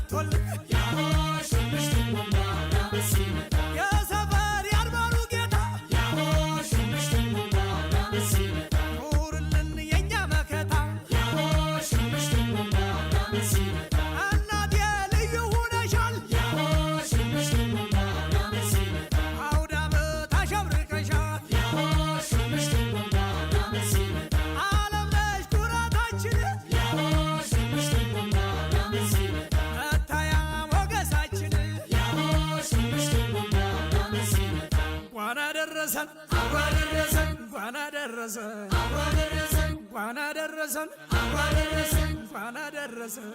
መጥቶልህ የሰፈር ያርባሩ ጌታ ኑርልን የኛ መከታ እናቴ ልዩ ሁነሻል አውደ ዓመት አሸብርቀሻል ዓለም ነሽ ኩራታችን መታያ ሞገሳችን እንኳን አደረሰን እንኳን አደረሰን እንኳን አደረሰን እንኳን አደረሰን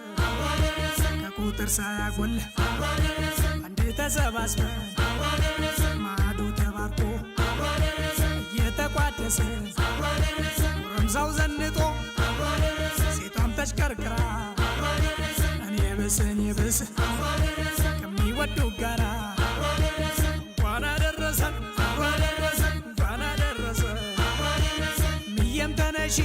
ከቁጥር ሳያጎል አንዴ ተሰባስበን ማዕዱ ተባርኮ እየተቋደሰ ጎረምሳው ዘንጦ ሴቷም ተሽከርክራ እኔ ብስ ከሚወዱ ጋራ እንኳን አደረሰን እንኳን አደረሰን ምየም ተነሺ